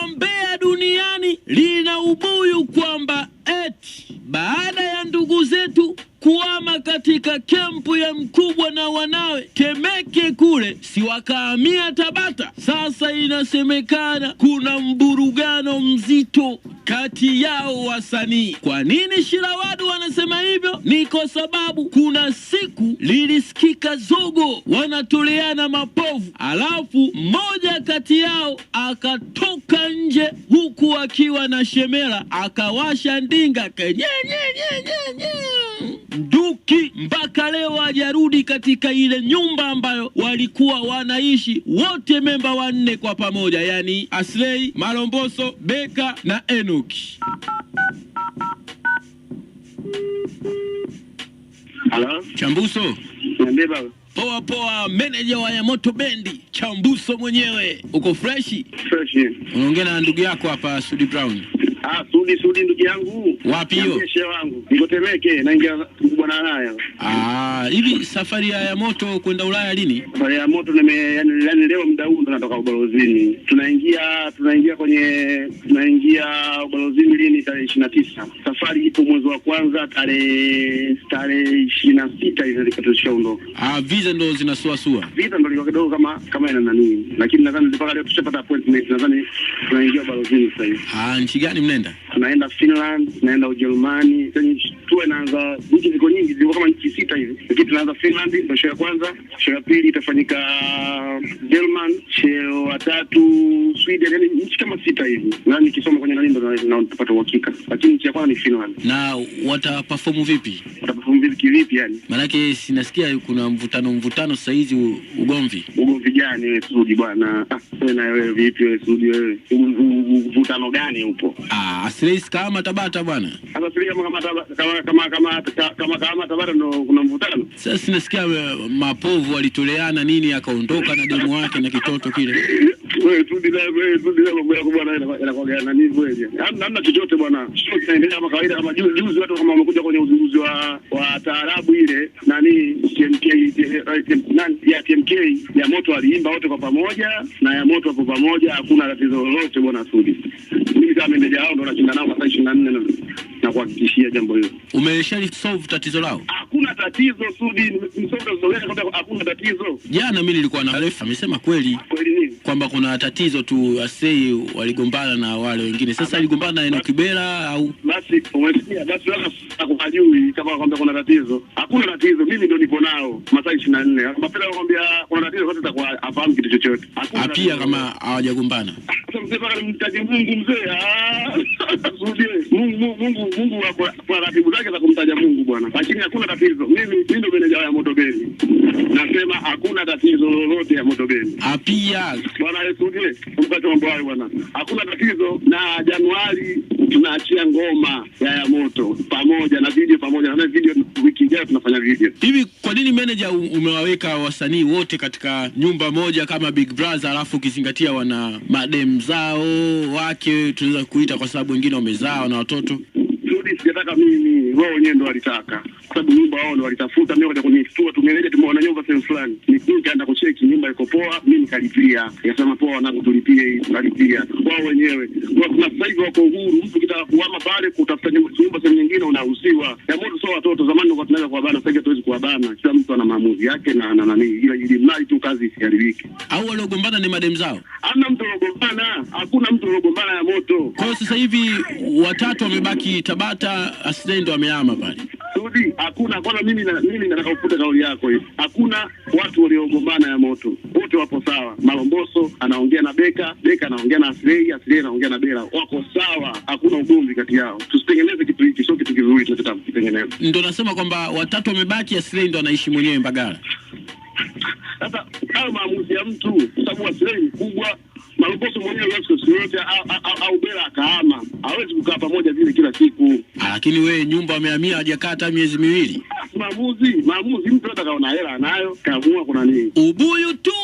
Mbeya duniani lina ubuyu kwamba eti baada ya ndugu zetu kuama katika kempu ya Mkubwa na wanawe Temeke kule, si wakahamia Tabata. Sasa inasemekana kuna mburugano mzito kati yao wasanii. Kwa nini Shirawadu wanasema hivyo? Ni kwa sababu kuna siku lilisikika zogo wanatoleana mapovu, alafu mmoja kati yao akatoka nje huku akiwa na shemera, akawasha ndinga Nduki mpaka leo hajarudi katika ile nyumba ambayo walikuwa wanaishi wote memba 4 kwa pamoja, yani Aslay, Malomboso, Beka na Enoki. Hello? Chambuso. Niambie baba. Poa poa, manager wa Yamoto Bendi, Chambuso mwenyewe. Uko freshi? Fresh. Unaongea na ndugu yako hapa Sudi Brown. Sudi ndugu yangu. Wapi hiyo? Shehe wangu. Niko Temeke, naingia bwana naye. Hivi safari ya Yamoto kwenda Ulaya lini? Safari ya moto yani leo muda huu ndo natoka ubalozini. Tunaingia ubalozini lini? Tarehe 29. Safari ipo mwezi wa kwanza tarehe 26 hivi tutashaondoka. Visa ndo zinasuasua. Visa ndo liko kidogo kama ina nani. Lakini nadhani mpaka leo tushapata appointment, nadhani tunaingia ubalozini sasa hivi. Nchi gani mnaenda? Tunaenda Finland, tunaenda Ujerumani. Tuwe naanza nchi ziko nyingi, ziko kama nchi 6 hivi. Lakini tunaanza Finland ndio show ya kwanza, show ya pili itafanyika German, show ya tatu Sweden, yani nchi kama 6 hivi. Na nikisoma kwenye nani ndo napata uhakika. Lakini nchi ya kwanza ni Finland. Na wataperform vipi? Wataperform vipi yani? Maana sinasikia kuna mvutano sasa hizi ugomvi. Ugomvi gani wewe Sudi bwana? Wewe na wewe vipi wewe Sudi wewe? Mvutano gani upo? Aslay kama Tabata bwana. Sasa Aslay kama Tabata ndo kuna mvutano. Sasa sinasikia mapovu walitoleana nini, akaondoka na demu wake na kitoto kile. Wewe Sudi bwana inakuwa nani wewe? Hamna chochote bwana. Sio kinaendelea kama kawaida, kama juzi watu kama wamekuja kwenye uzinduzi wa taarabu ile nani TMK ya moto aliimba wote kwa pamoja na ya moto hapo pamoja, hakuna tatizo lolote bwana Sudi. Mimi kama meneja hao ndo nashinda nao kwa 24 na kuhakikishia jambo hilo. Umeshali solve tatizo lao? Hakuna tatizo Sudi, hakuna tatizo. Jana mimi nilikuwa na refa amesema kweli nini? Kwamba kuna tatizo tu, Aslay waligombana na wale wengine. Sasa aligombana na Enoki Bela au basi umesikia? Basi hakujui kama kwamba kuna tatizo. Hakuna tatizo, mimi ndo nipo nao masaa 24. Mapela kwambia kuna tatizo sote tutakuwa afahamu kitu chochote. Pia kama hawajagombana. Sasa mzee paka nimtaje Mungu mzee. Sudi Mungu kwa ratibu zake za kumtaja Mungu bwana. Lakini hakuna tatizo. Mimi ndo meneja wa Yamoto Bendi. Nasema hakuna tatizo lolote ya Moto Bendi. Pia bwana Sudi, mkato mambo hayo bwana. Hakuna tatizo, na Januari tunaachia ngoma ya Yamoto pamoja na video na video wiki ijayo tunafanya video. Hivi kwa nini manager umewaweka wasanii wote katika nyumba moja kama Big Brother, alafu ukizingatia wana madem zao wake tunaweza kuita, kwa sababu wengine wamezaa na watoto? Sudi, sijataka mimi, wao wenyewe ndo walitaka. Kwa sababu nyumba wao ndo walitafuta, mimi kaja kunifutua, tumeona nyumba sehemu fulani. Nikaenda kucheki nyumba iko poa, mimi nikalipia. Nikasema poa wanangu tulipie hii, tukalipia. Wao wenyewe. Kwa sasa hivi wako huru, mtu kitaka kuhama pale kutafuta nyumba sehemu nyingine unaruhusiwa. Yamoto sio watoto, zamani ndio tunaweza kuwabana, sasa hatuwezi kuwabana. Kila mtu ana maamuzi yake na nani, ili mali tu kazi isiharibike. Au waliogombana ni madem zao? Hamna mtu alogombana, hakuna mtu alogombana Yamoto. Kwa hiyo sasa hivi watatu wamebaki Tabata, Aslay ndo amehama pale. Sudi, hakuna. Kwanza mimi nataka kufuta kauli yako hii. Hakuna watu waliogombana Yamoto. Wote wapo sawa. Malomboso anaongea na Beka anaongea na Aslay anaongea na Bela. Wako sawa. Hakuna ugomvi kati yao. Tusitengeneze kitu hiki, sio kitu kizuri tunachotaka kutengeneza. Ndio nasema kwamba watatu wamebaki, Aslay ndo anaishi mwenyewe Mbagala. Sasa hayo maamuzi ya mtu, sababu Aslay ni kubwa. Malomboso mwenyewe yote au Bela akahama. Hawezi kukaa pamoja vile kila siku. Lakini wewe nyumba amehamia hajakaa hata miezi 2. Maamuzi mtu hata kaona hela anayo, kaamua kuna nini. Ubuyu tu.